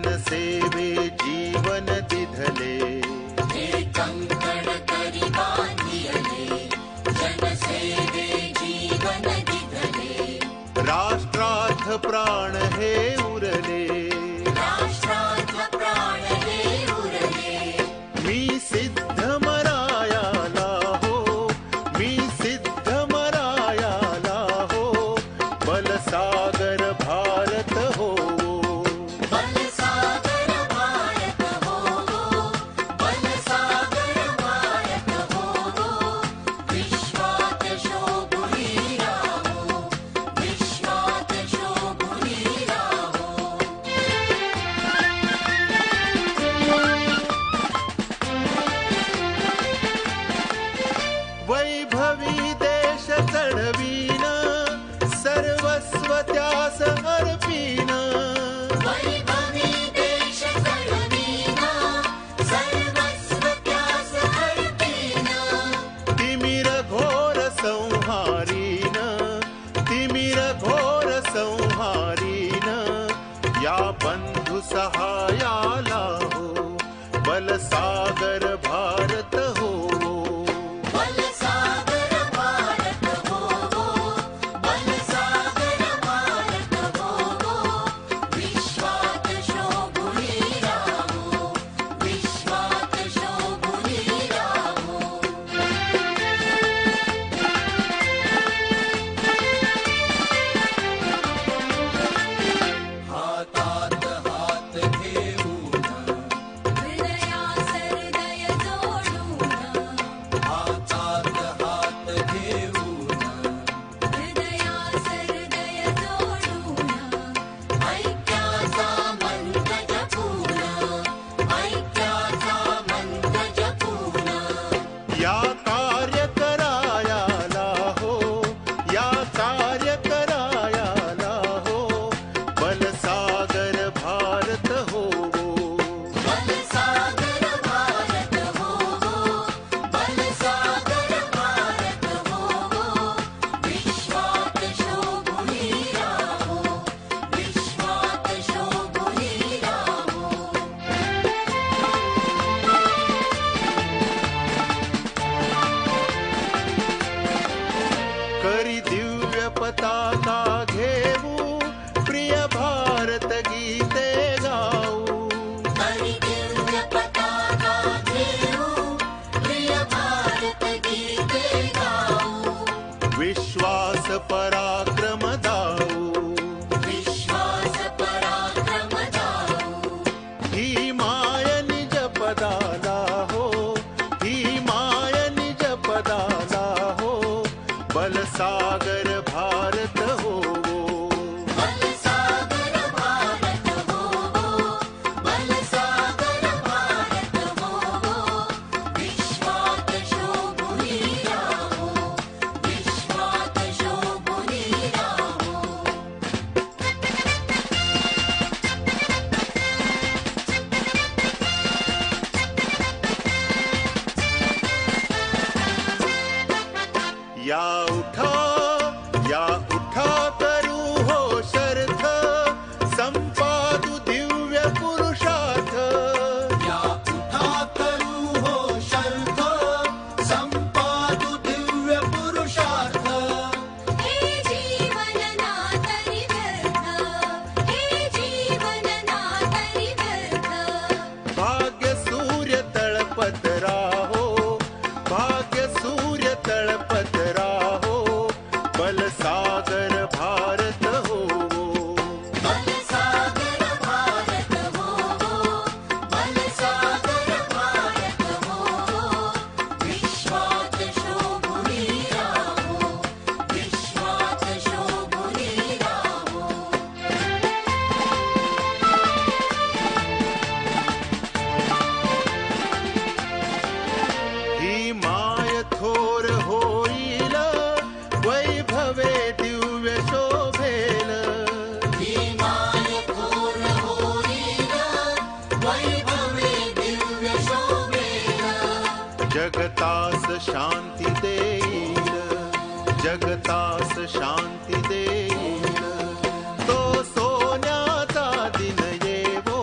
जनसेवे जीवन दिधले, हे कंकण करी बांधियले, जनसेवे जीवन दिधले, राष्ट्रार्थ प्राण हे उरले, राष्ट्रार्थ प्राण हे उरले, मी सिद्ध मरायाला हो, मी सिद्ध मरायाला हो, बलसागर भारत हो, बलसागर भारत हो, बलसागर भारत हो, विश्वात शोभुनी राहो, विश्वात शोभुनी राहो. वैभवी देश चढवीन, सर्वस्व त्यास अर्पीन, वैभवी देश चढवीना, सर्वस्व त्यास अर्पीन, तिमिर घोर संहारीन, तिमिर घोर संहारीन, या बंधु सहायाला हो, बलसागर भारत हो, बलसागर भारत हो, बलसागर भारत हो, विश्वात शोभुनी राहो, विश्वात शोभुनी राहो. हातात हात घेऊन, हृदयास हृदय जोडून, हातात हात घेऊन, हृदयास हृदय जोडून, ऐक्याचा मंत्र जपून, ऐक्याचा मंत्र जपून, या कार्य करायाला हो, या कार्य करायाला हो, बलसागर भारत हो, बलसागर भारत हो, बलसागर भारत हो, विश्वात शोभुनी राहो, विश्वात शोभुनी राहो. करी दिव्य पताका घेऊ, प्रिय भारत गीते गाऊ, करी दिव्य पताका घेऊ, प्रिय भारत गीते गाऊ, विश्वास पराक्रम दाऊ, विश्वास पराक्रम दाऊ, ही माय निज पदाला हो, ही माय निज पदाला हो, बलसागर भारत हो, बलसागर भारत हो, बलसागर भारत हो, विश्वात शोभुनी राहो, विश्वात शोभुनी राहो. या उठा करू हो शर्थ, संपादू दिव्य पुरुषार्थ, या उठा करू हो शर्थ, संपादू दिव्य पुरुषार्थ, हे जीवन ना तरी व्यर्थ, हे जीवन ना तरी व्यर्थ, भाग्य सूर्य तळपत राहो, भाग्य सूर्य तळपत राहो, बलसागर भारत हो, बलसागर भारत हो, बलसागर भारत हो, विश्वात शोभुनी राहो, विश्वात शोभुनी राहो. ही माय थोर होईल, वैभवे दिव्य शोभेल, ही माय थोर होईल, वैभवे दिव्य शोभेल, जगतास शांती देईल, जगतास शांती देईल, तो सोन्याचा दिन येवो,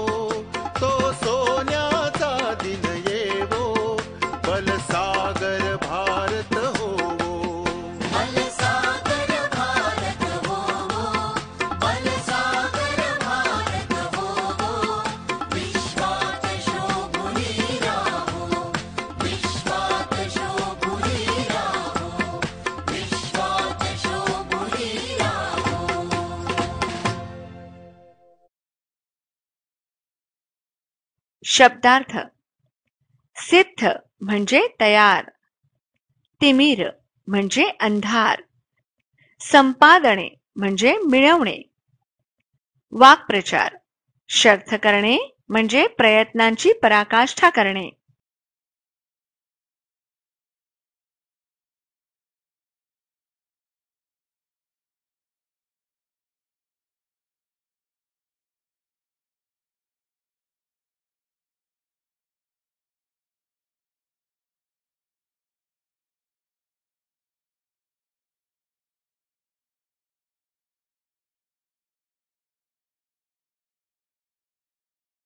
शब्दार्थ सिद्ध म्हणजे तयार, तिमिर म्हणजे अंधार, संपादने म्हणजे मिळवणे, वाक्प्रचार शर्थ करणे म्हणजे प्रयत्नांची पराकाष्ठा करणे,